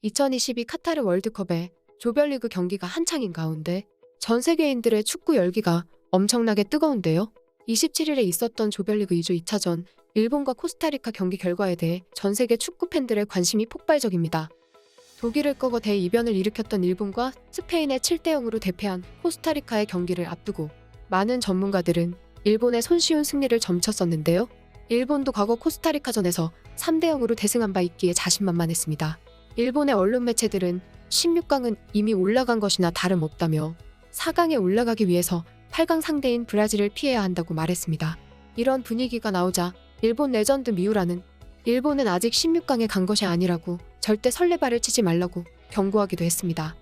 2022 카타르 월드컵에 조별리그 경기가 한창인 가운데 전 세계인들의 축구 열기가 엄청나게 뜨거운데요. 27일에 있었던 조별리그 2조 2차전 일본과 코스타리카 경기 결과에 대해 전 세계 축구 팬들의 관심이 폭발적입니다. 독일을 꺾어 대이변을 일으켰던 일본과 스페인의 7대0으로 대패한 코스타리카의 경기를 앞두고 많은 전문가들은 일본의 손쉬운 승리를 점쳤었는데요. 일본도 과거 코스타리카전에서 3대0으로 대승한 바 있기에 자신만만했습니다. 일본의 언론 매체들은 16강은 이미 올라간 것이나 다름없다며 4강에 올라가기 위해서 8강 상대인 브라질을 피해야 한다고 말했습니다. 이런 분위기가 나오자 일본 레전드 미우라는 일본은 아직 16강에 간 것이 아니라고 절대 설레발을 치지 말라고 경고하기도 했습니다.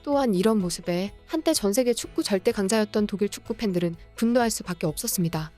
또한 이런 모습에 한때 전세계 축구 절대 강자였던 독일 축구 팬들은 분노할 수밖에 없었습니다.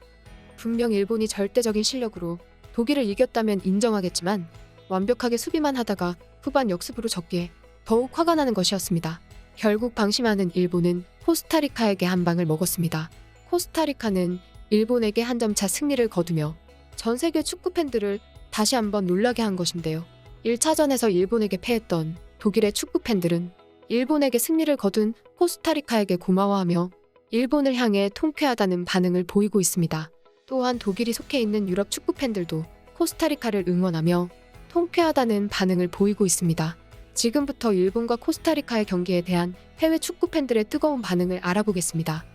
분명 일본이 절대적인 실력으로 독일을 이겼다면 인정하겠지만 완벽하게 수비만 하다가 후반 역습으로 졌기에 더욱 화가 나는 것이었습니다. 결국 방심하는 일본은 코스타리카에게 한 방을 먹었습니다. 코스타리카는 일본에게 한 점 차 승리를 거두며 전 세계 축구 팬들을 다시 한번 놀라게 한 것인데요. 1차전에서 일본에게 패했던 독일의 축구 팬들은 일본에게 승리를 거둔 코스타리카에게 고마워하며 일본을 향해 통쾌하다는 반응을 보이고 있습니다. 또한 독일이 속해 있는 유럽 축구 팬들도 코스타리카를 응원하며 통쾌하다는 반응을 보이고 있습니다. 지금부터 일본과 코스타리카의 경기에 대한 해외 축구 팬들의 뜨거운 반응을 알아보겠습니다.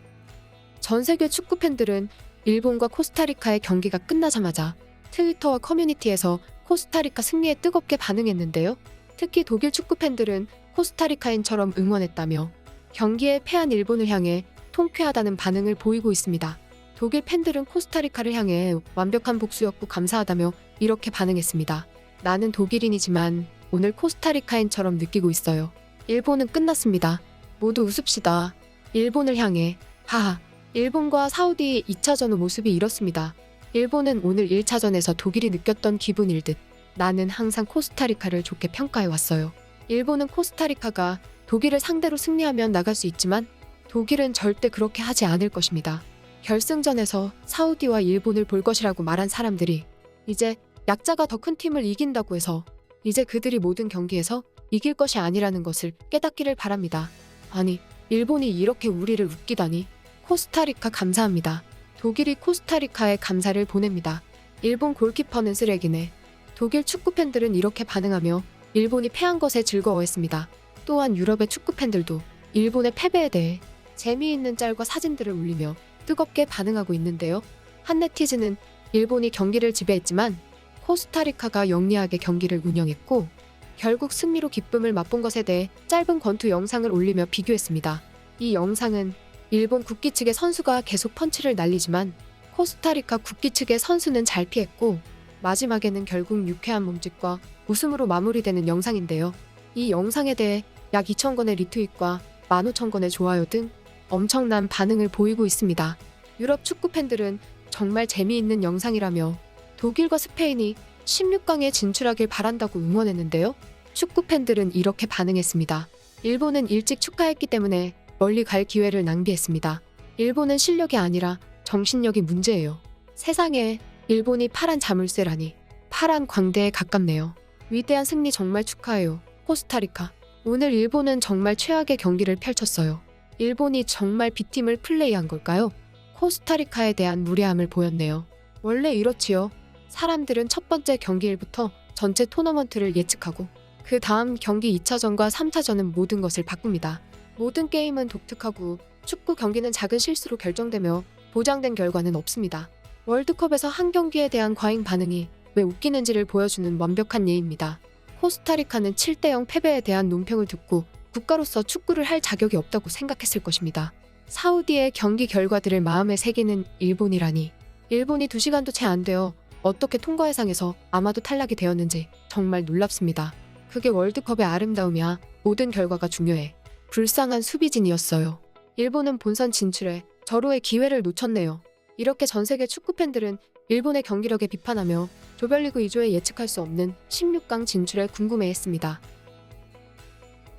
전 세계 축구 팬들은 일본과 코스타리카의 경기가 끝나자마자 트위터와 커뮤니티에서 코스타리카 승리에 뜨겁게 반응했는데요. 특히 독일 축구 팬들은 코스타리카인처럼 응원했다며 경기에 패한 일본을 향해 통쾌하다는 반응을 보이고 있습니다. 독일 팬들은 코스타리카를 향해 완벽한 복수였고 감사하다며 이렇게 반응했습니다. 나는 독일인이지만 오늘 코스타리카인처럼 느끼고 있어요. 일본은 끝났습니다. 모두 웃읍시다. 일본을 향해 하하. 일본과 사우디 2차전 후 모습이 이렇습니다. 일본은 오늘 1차전에서 독일이 느꼈던 기분일 듯 나는 항상 코스타리카를 좋게 평가해왔어요. 일본은 코스타리카가 독일을 상대로 승리하면 나갈 수 있지만 독일은 절대 그렇게 하지 않을 것입니다. 결승전에서 사우디와 일본을 볼 것이라고 말한 사람들이 이제 약자가 더 큰 팀을 이긴다고 해서 이제 그들이 모든 경기에서 이길 것이 아니라는 것을 깨닫기를 바랍니다. 아니, 일본이 이렇게 우리를 웃기다니. 코스타리카 감사합니다. 독일이 코스타리카에 감사를 보냅니다. 일본 골키퍼는 쓰레기네. 독일 축구 팬들은 이렇게 반응하며 일본이 패한 것에 즐거워했습니다. 또한 유럽의 축구 팬들도 일본의 패배에 대해 재미있는 짤과 사진들을 올리며 뜨겁게 반응하고 있는데요. 한 네티즌은 일본이 경기를 지배했지만 코스타리카가 영리하게 경기를 운영했고 결국 승리로 기쁨을 맛본 것에 대해 짧은 권투 영상을 올리며 비교했습니다. 이 영상은 일본 국기 측의 선수가 계속 펀치를 날리지만 코스타리카 국기 측의 선수는 잘 피했고 마지막에는 결국 유쾌한 몸짓과 웃음으로 마무리되는 영상인데요. 이 영상에 대해 약 2,000건의 리트윗과 15,000건의 좋아요 등 엄청난 반응을 보이고 있습니다. 유럽 축구 팬들은 정말 재미있는 영상이라며 독일과 스페인이 16강에 진출하길 바란다고 응원했는데요. 축구 팬들은 이렇게 반응했습니다. 일본은 일찍 축하했기 때문에 멀리 갈 기회를 낭비했습니다. 일본은 실력이 아니라 정신력이 문제예요. 세상에 일본이 파란 자물쇠라니. 파란 광대에 가깝네요. 위대한 승리 정말 축하해요. 코스타리카. 오늘 일본은 정말 최악의 경기를 펼쳤어요. 일본이 정말 B팀을 플레이한 걸까요? 코스타리카에 대한 무례함을 보였네요. 원래 이렇지요. 사람들은 첫 번째 경기일부터 전체 토너먼트를 예측하고 그 다음 경기 2차전과 3차전은 모든 것을 바꿉니다. 모든 게임은 독특하고 축구 경기는 작은 실수로 결정되며 보장된 결과는 없습니다. 월드컵에서 한 경기에 대한 과잉 반응이 왜 웃기는지를 보여주는 완벽한 예입니다. 코스타리카는 7대0 패배에 대한 논평을 듣고 국가로서 축구를 할 자격이 없다고 생각했을 것입니다. 사우디의 경기 결과들을 마음에 새기는 일본이라니. 일본이 2시간도 채 안 되어 어떻게 통과 예상에서 아마도 탈락이 되었는지 정말 놀랍습니다. 그게 월드컵의 아름다움이야. 모든 결과가 중요해. 불쌍한 수비진이었어요. 일본은 본선 진출에 절호의 기회를 놓쳤네요. 이렇게 전세계 축구팬들은 일본의 경기력에 비판하며 조별리그 2조에 예측할 수 없는 16강 진출에 궁금해했습니다.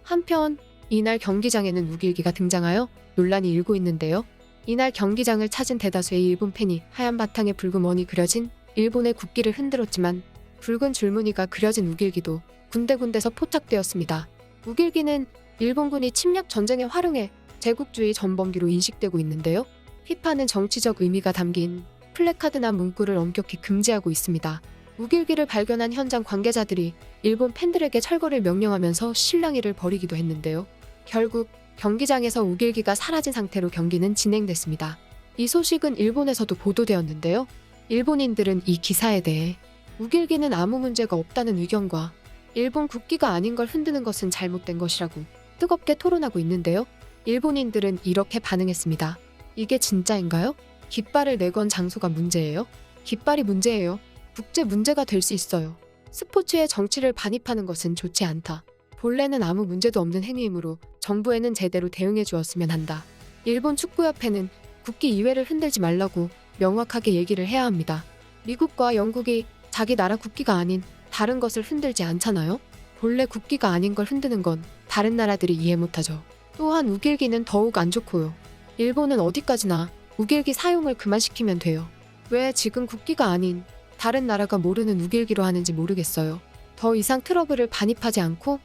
한편 이날 경기장에는 우길기가 등장하여 논란이 일고 있는데요. 이날 경기장을 찾은 대다수의 일본 팬이 하얀 바탕에 붉은 원이 그려진 일본의 국기를 흔들었지만 붉은 줄무늬가 그려진 우길기도 군데군데서 포착되었습니다. 우길기는 일본군이 침략 전쟁에 활용해 제국주의 전범기로 인식되고 있는데요. 피파는 정치적 의미가 담긴 플래카드나 문구를 엄격히 금지하고 있습니다. 우길기를 발견한 현장 관계자들이 일본 팬들에게 철거를 명령하면서 실랑이를 벌이기도 했는데요. 결국 경기장에서 우길기가 사라진 상태로 경기는 진행됐습니다. 이 소식은 일본에서도 보도되었는데요. 일본인들은 이 기사에 대해 우길기는 아무 문제가 없다는 의견과 일본 국기가 아닌 걸 흔드는 것은 잘못된 것이라고 뜨겁게 토론하고 있는데요. 일본인들은 이렇게 반응했습니다. 이게 진짜인가요? 깃발을 내건 장소가 문제예요? 깃발이 문제예요. 국제 문제가 될 수 있어요. 스포츠에 정치를 반입하는 것은 좋지 않다. 본래는 아무 문제도 없는 행위이므로 정부에는 제대로 대응해 주었으면 한다. 일본 축구협회는 국기 이외를 흔들지 말라고 명확하게 얘기를 해야 합니다. 미국과 영국이 자기 나라 국기가 아닌 다른 것을 흔들지 않잖아요? 본래 국기가 아닌 걸 흔드는 건 다른 나라들이 이해 못하죠. 또한 우길기는 더욱 안 좋고요. 일본은 어디까지나 우길기 사용을 그만시키면 돼요. 왜 지금 국기가 아닌 다른 나라가 모르는 우길기로 하는지 모르겠어요. 더 이상 트러블을 반입하지 않고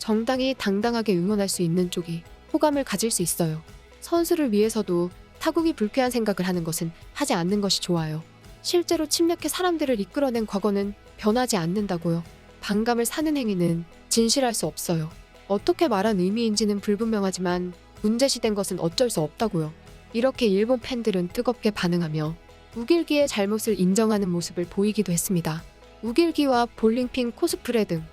정당히 당당하게 응원할 수 있는 쪽이 호감을 가질 수 있어요. 선수를 위해서도 타국이 불쾌한 생각을 하는 것은 하지 않는 것이 좋아요. 실제로 침략해 사람들을 이끌어낸 과거는 변하지 않는다고요. 반감을 사는 행위는 진실할 수 없어요. 어떻게 말한 의미인지는 불분명하지만 문제시된 것은 어쩔 수 없다고요. 이렇게 일본 팬들은 뜨겁게 반응하며 우길기의 잘못을 인정하는 모습을 보이기도 했습니다. 우길기와 볼링핀 코스프레 등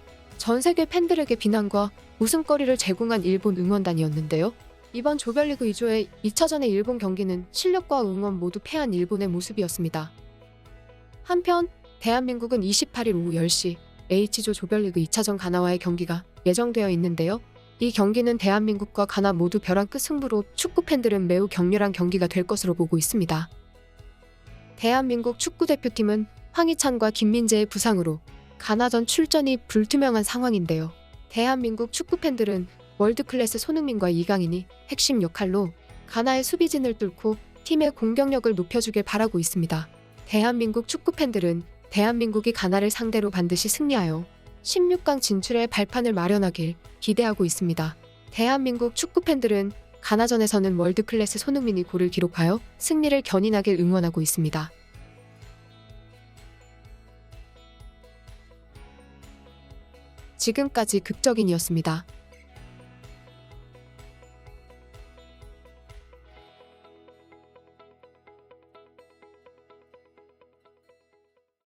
전 세계 팬들에게 비난과 웃음거리를 제공한 일본 응원단이었는데요. 이번 조별리그 2조의 2차전의 일본 경기는 실력과 응원 모두 패한 일본의 모습이었습니다. 한편 대한민국은 28일 오후 10시 H조 조별리그 2차전 가나와의 경기가 예정되어 있는데요. 이 경기는 대한민국과 가나 모두 벼랑 끝 승부로 축구 팬들은 매우 격렬한 경기가 될 것으로 보고 있습니다. 대한민국 축구대표팀은 황희찬과 김민재의 부상으로 가나전 출전이 불투명한 상황인데요. 대한민국 축구 팬들은 월드클래스 손흥민과 이강인이 핵심 역할로 가나의 수비진을 뚫고 팀의 공격력을 높여주길 바라고 있습니다. 대한민국 축구 팬들은 대한민국이 가나를 상대로 반드시 승리하여 16강 진출의 발판을 마련하길 기대하고 있습니다. 대한민국 축구 팬들은 가나전에서는 월드클래스 손흥민이 골을 기록하여 승리를 견인하길 응원하고 있습니다. 지금까지 극적인이었습니다.